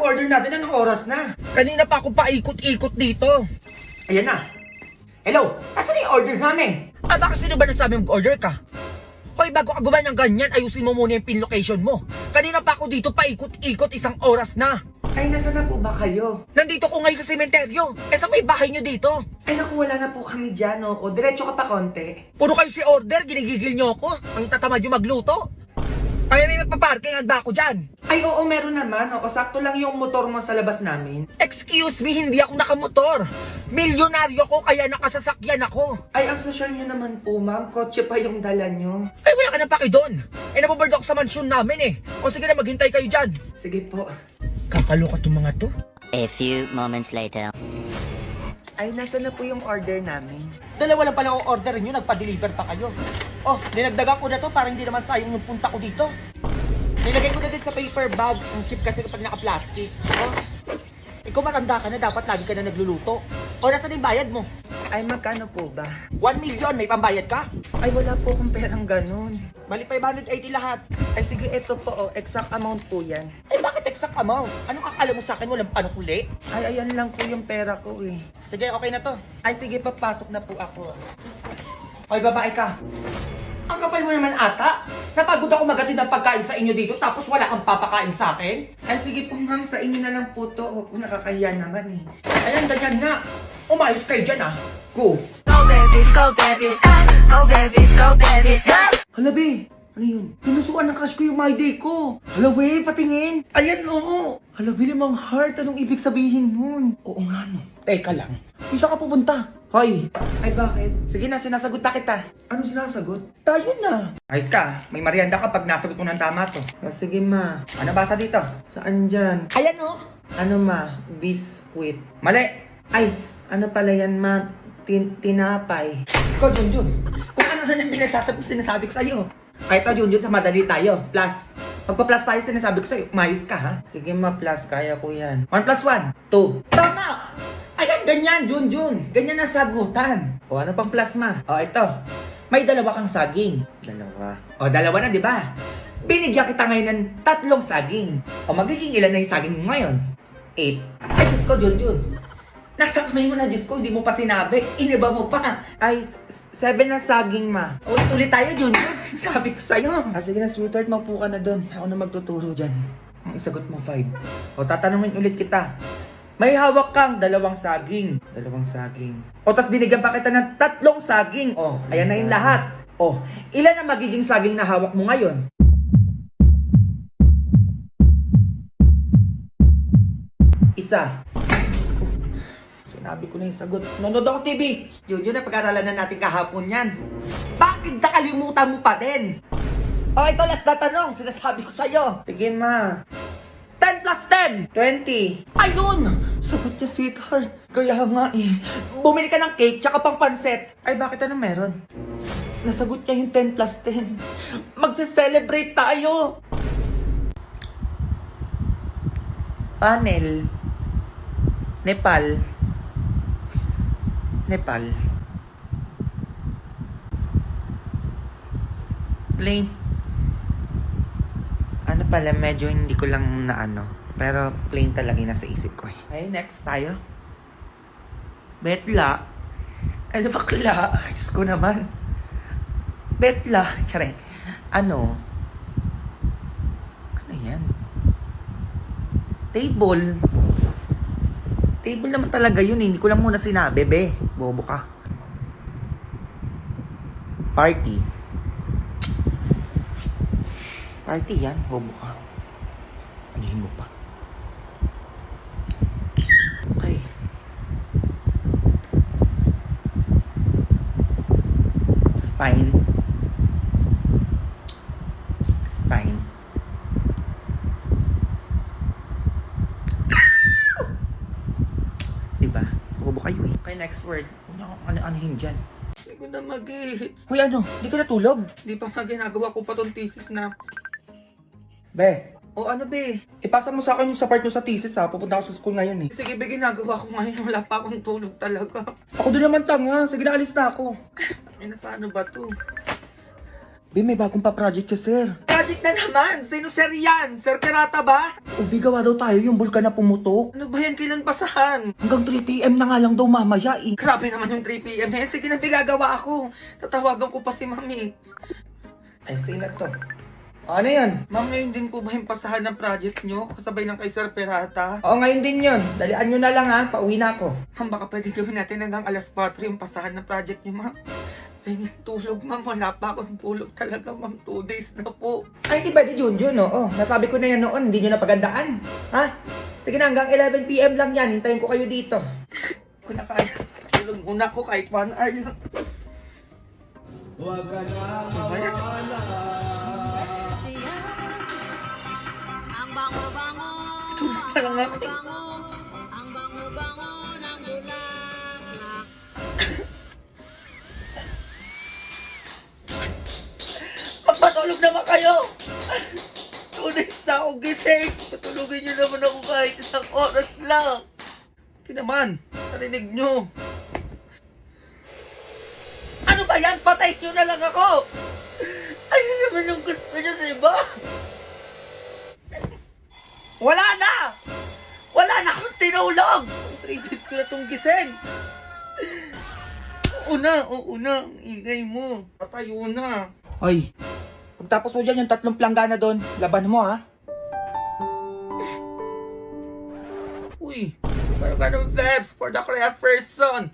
yung order natin? Anong oras na? Kanina pa ako paikot-ikot dito. Ayan na. Hello, asan yung order namin? Baka sino ba nagsabi mag-order ka? Hoy, bago ka gumawa ng ganyan, ayusin mo muna yung pin location mo. Kanina pa ako dito paikot-ikot, isang oras na. Ay, nasa na po ba kayo? Nandito ko ngayon sa sementeryo. Sa may bahay nyo dito. Ay, naku, wala na po kami dyan, o diretso ka pa konti. Puro kayo si order, ginigigil nyo ako. Ang tatamad yung magluto. Ay, may magpaparkingan ba ako dyan? Ay, oo, meron naman. O, sakto lang yung motor mo sa labas namin. Excuse me, hindi ako nakamotor. Milyonaryo ko, kaya nakasasakyan ako. Ay, ang social nyo naman po, ma'am. Kotse pa yung dala nyo. Ay, wala ka na paki doon. Ay, naboboard ako sa mansyon namin eh. O sige na, maghintay kayo dyan. Sige po. Kakaloka itong mga to. A few moments later. Ay, nasa na po yung order namin? Dalawa lang pala ang order nyo, nagpa-deliver pa kayo. Oh, dinagdagan ko na to para hindi naman sayang yung punta ko dito. Nilagay ko na din sa paper bag. Ang cheap kasi kapag naka-plastic. Oh, ikaw matanda ka na, dapat lagi ka na nagluluto. O, nasa na yung bayad mo? Ay, magkano po ba? 1 million, may pambayad ka? Ay, wala po akong perang ganun. Bali, 580 lahat. Ay, sige, ito po, oh, exact amount po yan. Ay, bakit exact amount? Anong akala mo sa akin? Walang panukuli? Ay, ayan lang po yung pera ko eh. Sige, okay na to. Ay, sige, papasok na po ako. Ay, babae ka. Ang kapal mo naman ata. Napagod ako magatid ng pagkain sa inyo dito tapos wala kang papakain sa akin. Ay, sige po ma'am, sa inyo na lang po to. O, nakakahiya naman eh. Ayan, ganyan nga. Umayos kayo dyan ah. Go. Go babies, go babies, go babies, go babies, go. Hala, be. Ano yun? Pinusuan ng crush ko yung my day ko. Hala, we, patingin. Ayan, oo. Hala, Billy, mang heart. Anong ibig sabihin nun? Oo nga, no. Teka lang. Isa ka pupunta? Hoy. Ay, bakit? Sige na, sinasagot na kita. Anong sinasagot? Tayo na. Ayos ka. May merienda ka pag nasagot mo ng tama to. Sige, ma. Ano basa dito? Saan dyan? Ayan, oh. Ano, ma? Biscuit. Mali. Ay, ano pala yan, ma? Tinapay. Ikaw, Junjun. Kung ano na yung sinasabi ko sa'yo. Ay, ito, Junjun, sa madali tayo. Plus. Pagpa-plus tayo, sinasabi ko sa'yo, umayos ka, ha? Sige, ma, plus. Kaya ko yan. 1 plus 1, 2. Tama! Ayan, ganyan, Junjun. Ganyan ang sagutan. O, ano pang plus, ma? O, ito. May dalawa kang saging. Dalawa. O, dalawa na, di ba? Binigyan kita ngayon ng 3 saging. O, magiging ilan na yung saging mo ngayon? 8. Ay, Diyos ko, Junjun. Nasa kamay mo na, Diyos ko, hindi mo pa sinabi. Iniba mo pa. Ay, 7 na saging, ma. Ulit-ulit tayo, Junjun. Sabi ko sa'yo. Sige na, sweetheart, magpo ka na doon. Ako na magtuturo dyan. Ang isagot mo, 5. O, tatanungin ulit kita. May hawak kang 2 saging. 2 saging. O, tas binigyan pa kita ng 3 saging. O, ayan na yung lahat. O, ilan ang magiging saging na hawak mo ngayon? Isa. Sinabi ko na yung sagot. Nanood ako TV. Yun na pag-aralan na natin kahapon yan. Bakit nakalimutan mo pa din? O, ito last na tanong. Sinasabi ko sa'yo. Sige, ma. 10 plus 10. 20. Ayun! Sagot niya, sweetheart. Kaya nga eh. Bumili ka ng cake tsaka pang panset. Ay, bakit ano meron? Nasagot niya yung 10 plus 10. Magse-celebrate tayo. Panel. Nepal. Nepal. Plain. Ano pala, medyo hindi ko lang naano. Pero plain talaga yung nasa isip ko eh. Okay, next tayo. Betla. Ano bakla? Diyos ko naman. Betla. Tsare. Ano? Ano yan? Table. Table naman talaga yun eh. Hindi ko lang muna sinabi, be. Bobo ka. Party. Party yan. Bobo ka. Anuhin mo pa. Okay. Spine. Spine. Diba? Bobo kayo eh. Okay, next word. Ano-anuhin dyan. Hindi ko na mag-hits. Uy, ano? Hindi ka natulog? Hindi pa nga ginagawa ko pa tong thesis na... Be. O ano, be? Ipasa mo sa akin yung sa part mo sa thesis ha. Pupunta ako sa school ngayon eh. Sige, be, ginagawa ko ngayon. Wala pa akong tulog talaga. Ako din naman tanga. Sige na, alis na ako. Ay, na paano ba to? Be, may bagong pa-project siya, sir. Project na naman! Sino sir yan? Sir Karata ba? Ubi, gawa daw tayo yung bulkan na pumutok. Ano ba yan? Kailan basahan? Hanggang 3 PM na nga lang daw mamaya eh. Grabe naman yung 3 PM na yan. Sige na, gagawa ako. Tatawagan ko pa si mami. Ay, sino to? Ano yan? Ma'am, ngayon din po ba yung pasahan ng project nyo? Kasabay ng kay Sir Perata? Oo, ngayon din yun. Dalian nyo na lang ha. Pauwi na ako. Ma'am, baka pwede gawin natin hanggang alas 4 yung pasahan ng project nyo, ma'am. Ay, tulog, ma'am. Wala pa akong tulog talaga, ma'am. 2 days na po. Ay, di ba di Junjun, no? Oh, nasabi ko na yan noon. Hindi nyo napagandaan. Ha? Sige na, hanggang 11 PM lang yan. Hintayin ko kayo dito. Kung na kaya, tulog muna ko kahit 1 hour lang. Huwag ka na mawala. Ang bango-bango, Tulog pa lang ako. ang bango-bango ng bulaklak. Magpatulog naman kayo! 2 days na akong gising! Patulogin nyo naman ako kahit 1 oras lang! Hindi naman, narinig nyo! Ano ba yan? Patay nyo na lang ako! Ayun naman yung gusto nyo, diba? Wala na! Wala na akong tinulog! 3 days ko na itong gising! Oo na, ang ingay mo. Patayo na. Hoy, pagtapos mo dyan yung 3 planggana doon, laban mo ha. Uy, parang ganun Febs for the correct person.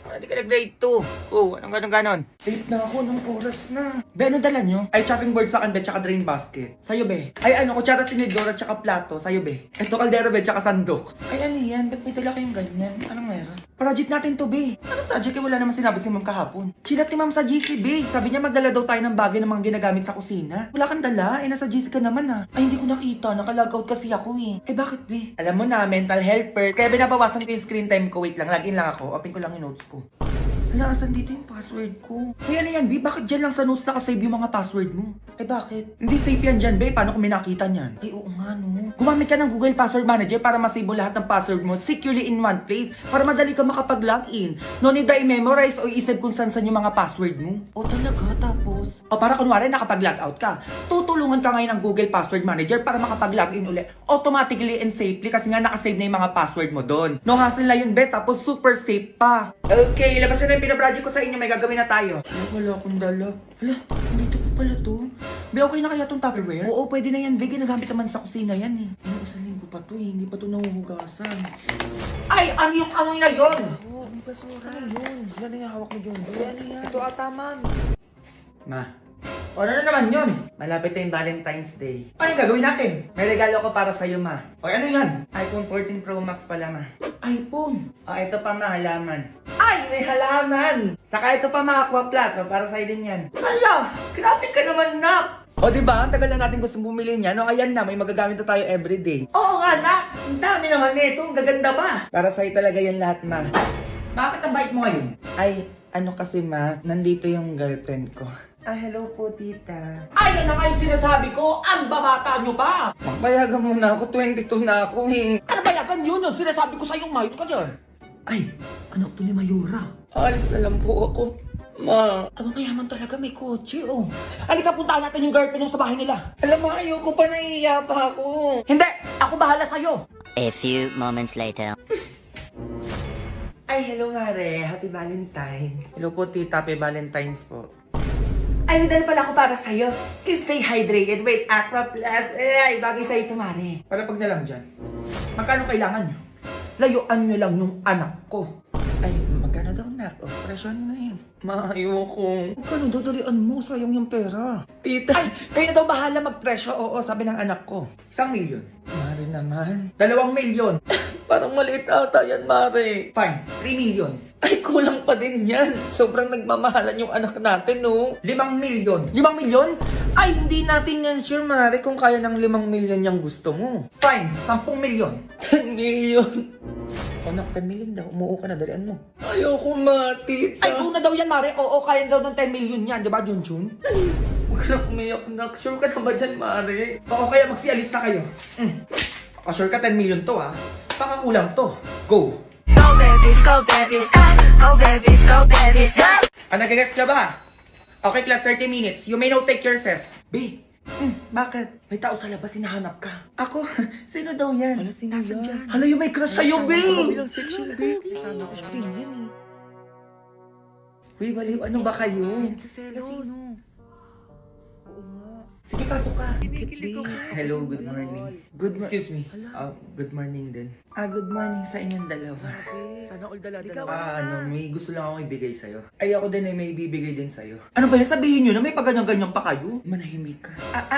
Parang di ka nag-grade 2. Oh, anong ganon? Late na ako, nung oras na. Be, ano dala nyo? Ay, chopping board sa akin, be, tsaka drain basket. Sa'yo, be. Ay, ano, kutsara tinidor at tsaka plato. Sa'yo, be. Ito, kaldero, be, tsaka sandok. Ay, ano yan? Ba't may tala kayong ganyan? Anong meron? Project natin to, be. Anong project? Eh, wala naman sinabi si ma'am kahapon. Chinat ni ma'am sa GC, be. Sabi niya magdala daw tayo ng bagay ng mga ginagamit sa kusina. Wala kang dala? Eh, nasa GC ka naman, ah. Ay, hindi ko nakita. Nakalag-out kasi ako, eh. Eh, bakit, be? Alam mo na, mental health first. Kaya binabawasan ko yung screen time ko. Wait lang, login lang ako. Open ko lang yung notes ko. Hala, asan dito yung password ko? Ay, ano yan, B? Bakit dyan lang sa notes nakasave yung mga password mo? Eh, bakit? Hindi safe yan dyan, B. Paano kung may nakita niyan? Eh, oo nga, no. Gumamit ka ng Google Password Manager para masave mo lahat ng password mo securely in one place para madali ka makapag-login. No need na i-memorize o i-save kung saan yung mga password mo. O talaga, tapos? O para kunwari nakapag-logout ka. Tutulungan ka ngayon ng Google Password Manager para makapag-login ulit automatically and safely kasi nga nakasave na yung mga password mo doon. No hassle na yun, B. Tapos super safe pa. Okay, labas na yung pinaproject ko sa inyo. May gagawin na tayo. Ay, wala akong dala. Hala, dito pa pala to. Be, okay na kaya tong Tupperware? Oo, pwede na yan. Be, ginagamit naman sa kusina yan eh. Ay, isang linggo pa to eh. Hindi pa to nahuhugasan. Ay, ano yung amoy na yun? Oo, may basura. Ano yun? Yan na yung hawak mo, John. Ano yan? Ito ata, ma'am. Ma. O, ano na naman yun? Malapit na yung Valentine's Day. Ano yung gagawin natin? May regalo ko para sa'yo, ma. O, ano yan? iPhone 14 Pro Max pala, ma. iPhone? O, ito pa, ma, halaman. Ay, may halaman! Saka ito pa, ma, Aqua Plus. O, para sa'yo din yan. Hala! Grabe ka naman, nak! O, diba? Ang tagal na natin gusto bumili niya. No, ayan na. May magagamit na tayo everyday. Oo nga, nak! Ang dami naman nito. Ang gaganda pa. Para sa'yo talaga yan lahat, ma. Bakit ang bait mo ngayon? Ay, ano kasi, ma, nandito yung girlfriend ko. Ah, hello po, tita. Ay, yan na nga yung sinasabi ko! Ang babata nyo pa! Magbayagan mo na ako, 22 na ako eh. Ano bayagan yun? Yung sinasabi ko sa'yo, mayos ka dyan. Ay, anak to ni Mayura. Alis na lang po ako. Ma. Abang mayaman talaga, may kotse, oh. Halika, puntahan natin yung girlfriend mo sa bahay nila. Alam mo, ayoko pa, nahihiya pa ako. Hindi! Ako bahala sa'yo! A few moments later. Ay, hello nga re. Happy Valentine's. Hello po, tita. Happy Valentine's po. Ay, may dala pala ako para sa'yo. Stay hydrated with Aqua Plus. Ay, bagay sa'yo ito, Mare. Para pag nalang dyan. Magkano kailangan nyo? Layuan nyo lang yung anak ko. Ay, magkano daw, nak? O, presyon na yun. Ayoko. Magkano dadalian mo? Sayang yung pera. Tita. Ay, kayo na daw bahala magpresyo. Oo, sabi ng anak ko. 1 milyon. Mare naman. 2 milyon. Parang maliit ata yan, Mare. Fine, 3 milyon. Ay, kulang pa din yan. Sobrang nagmamahalan yung anak natin, no? 5 milyon. 5 milyon? Ay, hindi natin yan sure, Mare, kung kaya ng 5 milyon yung gusto mo. Fine, 10 milyon. 10 milyon. Anak, 10 milyon daw. Umuo ka na, dalian mo. Ayoko, tita. Ay, kung na daw yan, Mare. Oo, kaya daw ng 10 milyon yan. Diba, Junjun? Huwag ka na umiyak, nak. Sure ka na ba dyan, Mare? Oo, kaya magsialis na kayo. Sure ka 10 milyon to, ha? Baka kulang to. Go! Go babies, go babies, go babies, go babies, go. Nagigets ka ba? Okay, class, 30 minutes. You may now take your recess. B, bakit? May tao sa labas, hinahanap ka. Ako? Sino daw yan? Hala, sino yan? Hala, yung may crush sa'yo, B! Sa kabilang section, babe. Sana ako siya yan Uy, baliw, ano ba kayo? Si Celos. Oo nga. Sige, pasok ka. Kinikilig ako. Hello, good morning. Excuse me. Good morning din. Good morning sa inyong dalawa. Sana all dala-dala. May gusto lang akong ibigay sa'yo. Ay, ako din may ibibigay din sa'yo. Ano ba yan? Sabihin nyo na may pagganyan-ganyan pa kayo? Manahimik ka.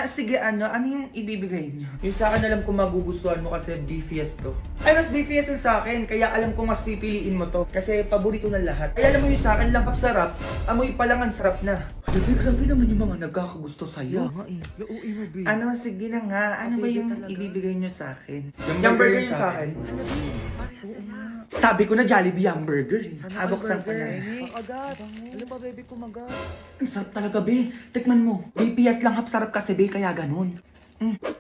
Sige, ano yung ibibigay nyo? Yung sa akin alam ko magugustuhan mo kasi BFS to. Ay, mas BFS yung sa akin. Kaya alam ko mas pipiliin mo to. Kasi paborito ng lahat. Ay, alam mo yung sa akin lang sarap. Amoy pa lang ang sarap na. Grabe naman yung mga nagkakagusto sa'yo. nga eh. Lauwi mo, babe. Sige na nga. Ano ba Baby yung talaga. ibibigay nyo sa akin? Yung burger yung sa akin. Hala, babe. Parehas sila. Sabi ko na Jollibee hamburger. Aboksan ko na. Agad. Ano pa, baby, kumagat? Ang sarap talaga, be. Tikman mo. BPS lang hap sarap kasi, be. Kaya ganun.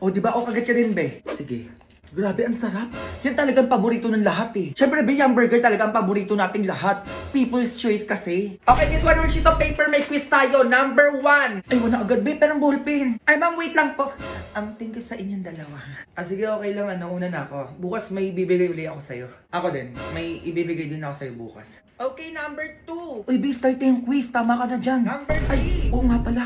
O, di ba? O, kagat ka din, be. Sige. Grabe, ang sarap. Yan talagang paborito ng lahat, eh. Siyempre, be, yung burger talaga ang paborito nating lahat. People's choice kasi. Okay, get one more sheet of paper. May quiz tayo. Number 1. Ay, wala agad, be. Pero ballpen. Ay, ma'am, wait lang po. Thank you sa inyong dalawa. Sige, okay lang. Una na ako. Bukas may ibibigay ulit ako sa'yo. Ako din. May ibibigay din ako sa'yo bukas. Okay, number 2. Uy, be, start yung quiz. Tama ka na dyan. Number 3. Oo nga pala.